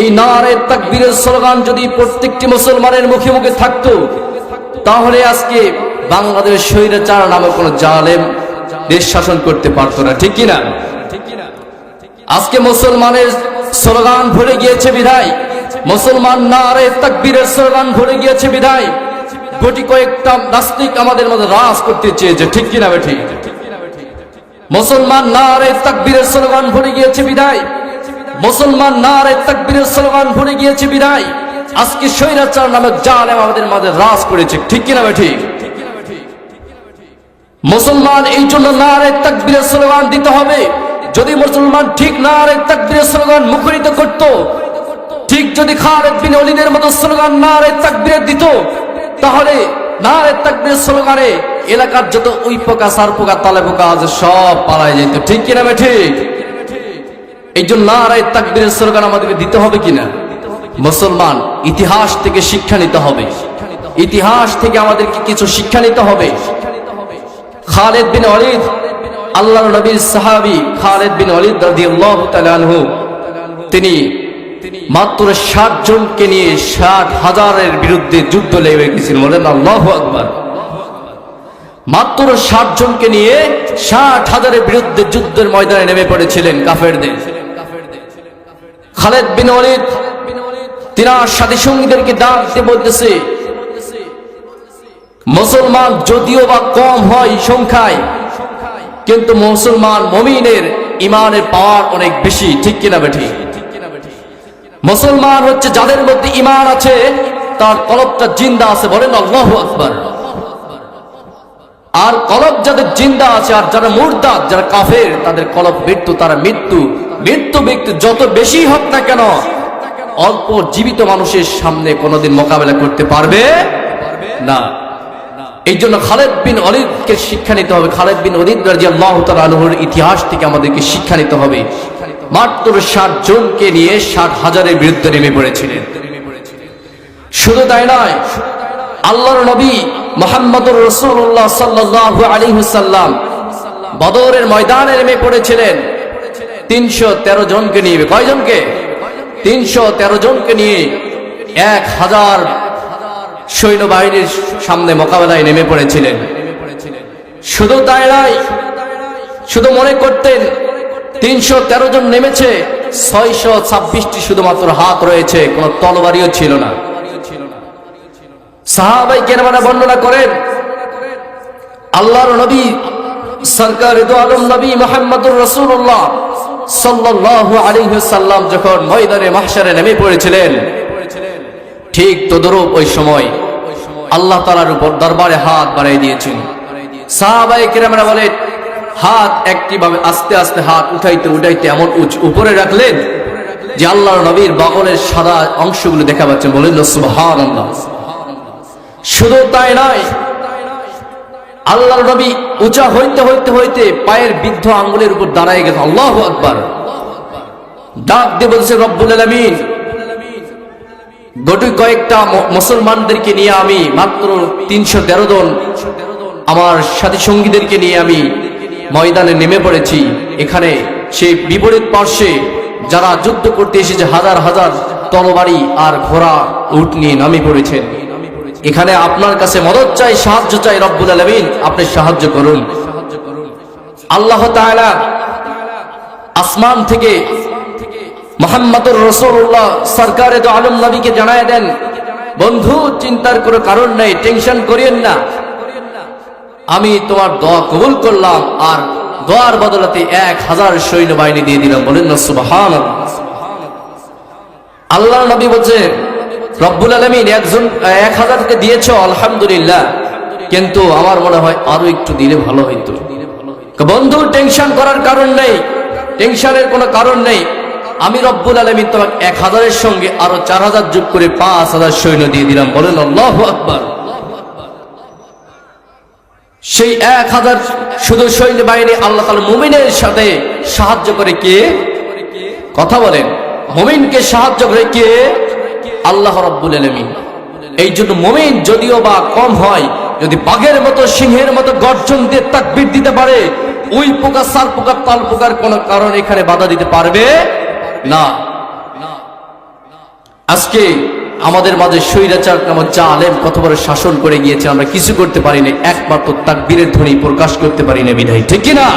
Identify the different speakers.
Speaker 1: এই নারে তাকবীরের স্লোগান যদি প্রত্যেকটি মুসলমানের মুখে মুখে থাকতো, তাহলে আজকে বাংলাদেশ স্বৈরাচার নামে কোনো জালেম দেশ শাসন করতে পারতো না, ঠিক কিনা? আজকে মুসলমানের স্লোগান ভুলে গিয়েছে বিধায়, মুসলমান নারে তাকবীরের স্লোগান ভুলে গিয়েছে বিধায় গুটি কয়েকটা নাস্তিক আমাদের মধ্যে রাজ করতে চেয়েছে, ঠিক কিনা বেঠি? মুসলমান নারে তাকবীরের স্লোগান ভুলে গিয়েছে বিধায়, মুসলমান নারে তাকবীরের স্লোগান ভুলে গিয়েছে বিধায় আজকে স্বৈরাচার নামে জালেম আমাদের মাঝে রাজ করেছে, ঠিক কিনা বেঠি? মুসলমান এই জন্য নারে তাকবীরের স্লোগান দিতে হবে। যদি মুসলমান ঠিক নারে তাকবীরের স্লোগান মুখরিত করত, ঠিক যদি খালিদ বিন ওয়ালিদের মতো স্লোগান নারে তাকবীর দিত, তাহলে নারে তাকবীরের স্লোগানে এলাকার যত উই পোকা সার পোকা তালে পোকা আছে সব পালায় যেত, ঠিক কিনা ঠিক? এই জন্য নারে তাকবীরের স্লোগান আমাদেরকে দিতে হবে কিনা? মুসলমান ইতিহাস থেকে শিক্ষা নিতে হবে, ইতিহাস থেকে আমাদেরকে কিছু শিক্ষা নিতে হবে। খালিদ বিন ওয়ালিদ, আল্লাহর নবীর সাহাবী খালিদ বিন ওয়ালিদ রাদিয়াল্লাহু তাআলা আনহু, তিনি মাত্র 60 জনকে নিয়ে 60,000-এর বিরুদ্ধে যুদ্ধ লেগে গেছিলেন। বলেন আল্লাহু আকবার। মাত্র 60 জনকে নিয়ে 60,000-এর বিরুদ্ধে যুদ্ধের ময়দানে নেমে পড়েছিলেন কাফেরদের। খালিদ বিন ওয়ালিদ তিনার সাথী সঙ্গীদেরকে ডাক দিয়ে বলতেছে, মুসলমান যদিও বা কম হয় সংখ্যায়, কিন্তু মুসলমান মুমিনের ইমানের পাওয়ার অনেক বেশি, ঠিক কিনা বেঠি? মুসলমান হচ্ছে যাদের মধ্যে ঈমান আছে, তার কলবটা জিন্দা আছে। বলেন আল্লাহু আকবার। আর কলব যাদের জিন্দা আছে, আর যারা মুরতাদ, যারা কাফের, তাদের কলব মৃত্যু, তারা মৃত্যু ব্যক্তি যত বেশি হোক না কেন, অল্প জীবিত মানুষের সামনে কোনোদিন মোকাবেলা করতে পারবে না। এই জন্য খালিদ বিন ওয়ালিদকে শিক্ষা নিতে হবে। খালিদ বিন ওয়ালিদ রাদিয়াল্লাহু তাআলা আনহুর ইতিহাস থেকে আমাদেরকে শিক্ষা নিতে হবে। মাত্র 60 জনকে নিয়ে 60,000-এর বিরুদ্ধে নেমে পড়েছিলেন। শুধু তাই নয়, আল্লাহর নবী মুহাম্মদুর রাসূলুল্লাহ সাল্লাল্লাহু আলাইহি ওয়াসাল্লাম বদরের ময়দানে নেমে পড়েছিলেন 313 জনকে নিয়ে। কয়জনকে? 313 জনকে নিয়ে 1000 সৈন্যবাহিনীর সামনে মোকাবেলায় নেমে পড়েছিলেন। শুধু তাই নয়, শুধু মনে করতেন 313 জন নেমেছে, 626টি শুধুমাত্র হাত রয়েছে, কোনো তরবারিও ছিল না। সাহাবায়ে কেরামরা বর্ণনা করেন, আল্লাহর নবী সরকার দু আলম নবী মুহাম্মদুর রাসূলুল্লাহ সাল্লাল্লাহু আলাইহি ওয়াসাল্লাম যখন ময়দানে মাহশারে নেমে পড়েছিলেন, ঠিক তদরূপ ওই সময় আল্লাহ তাআলার উপর দরবারে হাত বাড়িয়ে দিয়েছেন। সাহাবায়ে কেরামরা বলেন, হাত একটিভাবে আস্তে আস্তে হাত উঠাইতে উঠাইতে এমন উপরে রাখলেন যে আল্লাহর নবীর বাগলের সাদা অংশগুলো দেখা পাচ্ছেন। বলেন সুবহানাল্লাহ। শুধু তাই নয়, আল্লাহর নবী উঁচা হইতে হইতে হইতে পায়ের বৃদ্ধ আঙ্গুলের উপর দাঁড়ায় গেছে। আল্লাহু আকবার। ডাক দিয়ে বলছে, রব্বুল আলামিন, গোটি কয়েকটা মুসলমানদেরকে নিয়ে আমি মাত্র 313 জন আমার সাথী সঙ্গীদেরকে নিয়ে আমি ময়দানে নেমে পড়েছি। এখানে সেই বিপরীত পার্শ্বে যারা যুদ্ধ করতে এসেছে হাজার হাজার তরবারি আর ঘোড়া উট নিয়ে নামে পড়েছেন। এখানে আপনার কাছে মদদ চাই, সাহায্য চাই, রব্বুল আলামিন আপনি সাহায্য করুন। আল্লাহ তাআলা আসমান থেকে মুহাম্মদুর রাসূলুল্লাহ সরকারে দু আলম নবীকে জানায় দেন, বন্ধু চিন্তার কোনো কারণ নেই, টেনশন করিয়েন না, আমি তোমার দোয়া কবুল করলাম আর দোয়ার বদলাতে 1000 সৈন্যবাহিনী দিয়ে দিলাম। বলেন না সুবহানাল্লাহ। আল্লাহর নবী বলছে, রব্বুল আলামিন 1000কে দিয়েছো আলহামদুলিল্লাহ, কিন্তু আমার মনে হয় আরো একটু দিলে ভালো হইতো। বন্ধু টেনশন করার কারণ নেই, টেনশনের কোনো কারণ নেই, আমি রব্বুল আলামিন তোমাকে 1000-এর সঙ্গে আরো 4000 যোগ করে 5000 সৈন্য দিয়ে দিলাম। বলেন আল্লাহু আকবার। সেই 1000 শুধু সৈন্যবাহিনী আল্লাহ তাআলা মুমিনের সাথে সাহায্য করে কে? কথা বলেন, মুমিনকে সাহায্য করে কে? আল্লাহ রাব্বুল আলামিন। এই জন্য মুমিন যদিও বা কম হয়, যদি বাঘের মতো সিংহের মতো গর্জন দিয়ে তাকবীর দিতে পারে, ওই পোকা সার পোকা তাল পোকার কোন কারণ এখানে বাধা দিতে পারবে না। আজকে আমাদের মাঝে স্বৈরাচার নামক জালেম কত বড় শাসন করে গিয়েছে, আমরা কিছু করতে পারিনি, একমাত্র তাকবীরের ধ্বনি প্রকাশ করতে পারিনি বিধায়, ঠিক কিনা?